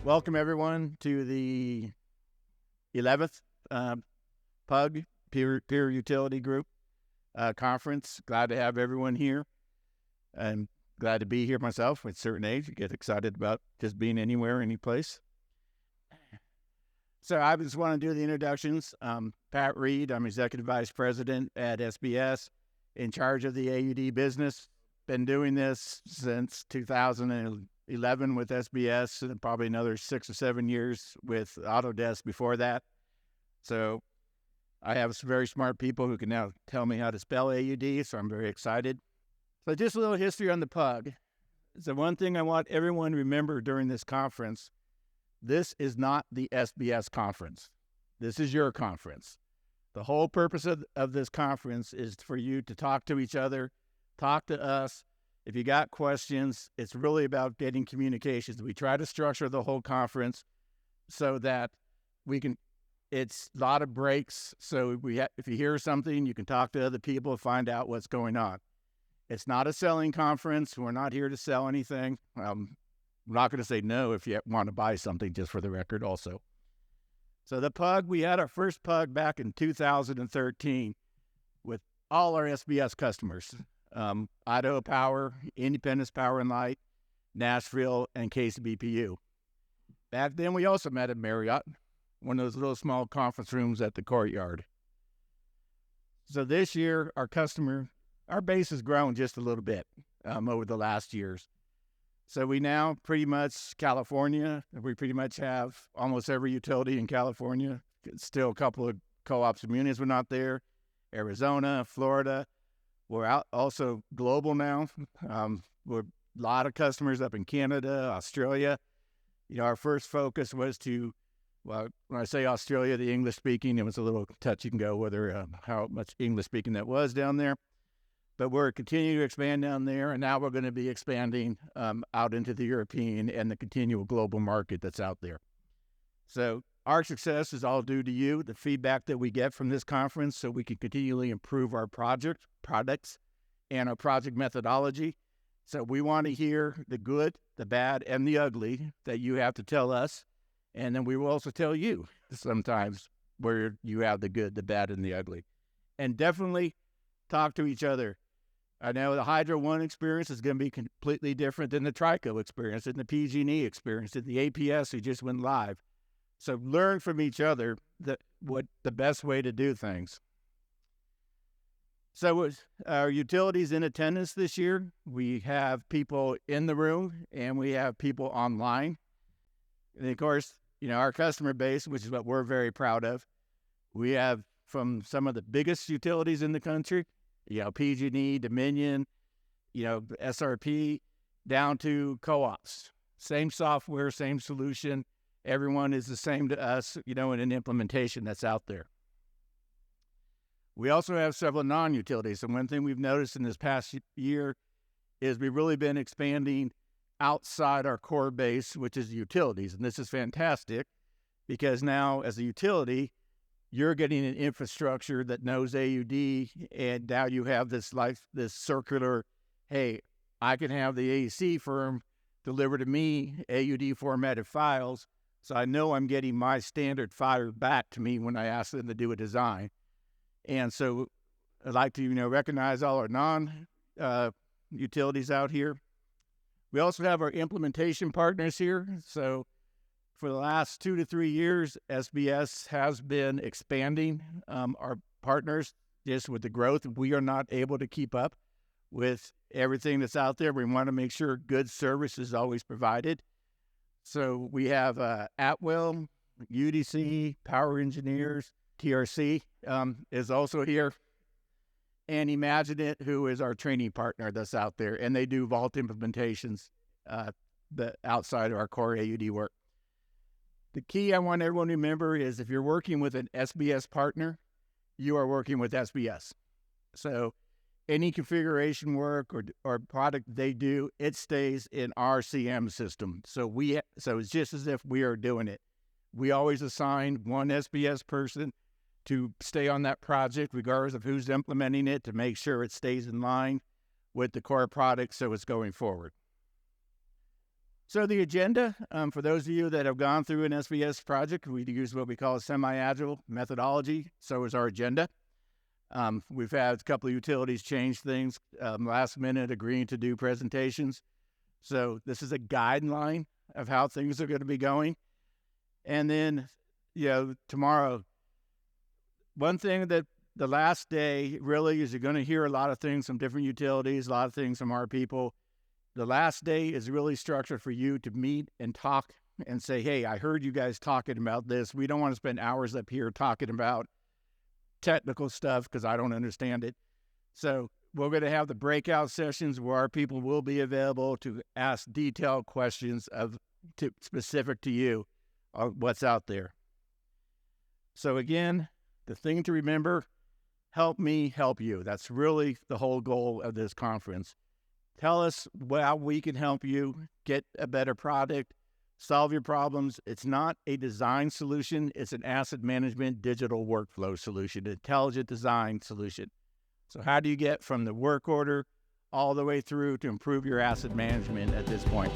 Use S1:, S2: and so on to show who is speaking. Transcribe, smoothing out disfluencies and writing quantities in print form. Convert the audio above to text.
S1: Welcome, everyone, to the 11th PUG, Peer Utility Group Conference. Glad to have everyone here. I'm glad to be here myself. At a certain age, you get excited about just being anywhere, any place. So I just want to do the introductions. Pat Reed, I'm Executive Vice President at SBS, in charge of the AUD business. Been doing this since 2011 with SBS, and probably another 6 or 7 years with Autodesk before that. So I have some very smart people who can now tell me how to spell AUD, so I'm very excited. So just a little history on the PUG. So one thing I want everyone to remember during this conference, this is not the SBS conference. This is your conference. The whole purpose of this conference is for you to talk to each other, talk to us. If you got questions, it's really about getting communications. We try to structure the whole conference so that we can, it's a lot of breaks. So if you hear something, you can talk to other people, find out what's going on. It's not a selling conference. We're not here to sell anything. I'm not going to say no if you want to buy something, just for the record also. So the PUG, we had our first PUG back in 2013 with all our SBS customers. Idaho Power, Independence Power and Light, Nashville, and KCBPU. Back then, we also met at Marriott, one of those little small conference rooms at the courtyard. So this year, our base has grown just a little bit over the last years. So we now pretty much we pretty much have almost every utility in California. Still a couple of co-ops and munis we're not there. Arizona, Florida. We're out also global now. We're a lot of customers up in Canada, Australia. You know, our first focus was when I say Australia, the English speaking, it was a little touch and go whether how much English speaking that was down there. But we're continuing to expand down there, and now we're going to be expanding out into the European and the continual global market that's out there. So our success is all due to you, the feedback that we get from this conference, so we can continually improve our products, and our project methodology. So we want to hear the good, the bad, and the ugly that you have to tell us, and then we will also tell you sometimes where you have the good, the bad, and the ugly. And definitely talk to each other. I know the Hydro One experience is going to be completely different than the Trico experience and the PG&E experience and the APS who just went live. So learn from each other what the best way to do things. So our utilities in attendance this year, we have people in the room and we have people online. And of course, you know, our customer base, which is what we're very proud of, we have from some of the biggest utilities in the country, you know, PG&E, Dominion, you know, SRP, down to co-ops. Same software, same solution. Everyone is the same to us, you know, in an implementation that's out there. We also have several non-utilities. And one thing we've noticed in this past year is we've really been expanding outside our core base, which is utilities. And this is fantastic because now as a utility, you're getting an infrastructure that knows AUD, and now you have this circular, hey, I can have the AEC firm deliver to me AUD formatted files, so I know I'm getting my standard file back to me when I ask them to do a design. And so I'd like to, you know, recognize all our non-utilities out here. We also have our implementation partners here. So for the last 2 to 3 years, SBS has been expanding our partners just with the growth. We are not able to keep up with everything that's out there. We want to make sure good service is always provided. So we have Atwell, UDC, Power Engineers, TRC is also here, and Imagine It, who is our training partner that's out there, and they do Vault implementations outside of our core AUD work. The key I want everyone to remember is if you're working with an SBS partner, you are working with SBS. So any configuration work or product they do, it stays in our CM system. So it's just as if we are doing it. We always assign one SBS person to stay on that project, regardless of who's implementing it, to make sure it stays in line with the core product so it's going forward. So the agenda, for those of you that have gone through an SBS project, we use what we call a semi-agile methodology. So is our agenda. We've had a couple of utilities change things last minute, agreeing to do presentations. So this is a guideline of how things are going to be going. And then, tomorrow, one thing that the last day really is you're going to hear a lot of things from different utilities, a lot of things from our people. The last day is really structured for you to meet and talk and say, hey, I heard you guys talking about this. We don't want to spend hours up here talking about technical stuff because I don't understand it. So we're going to have the breakout sessions where our people will be available to ask detailed questions specific to you of what's out there. So again, the thing to remember, help me help you. That's really the whole goal of this conference. Tell us how we can help you get a better product, solve your problems. It's not a design solution. It's an asset management digital workflow solution, intelligent design solution. So how do you get from the work order all the way through to improve your asset management at this point?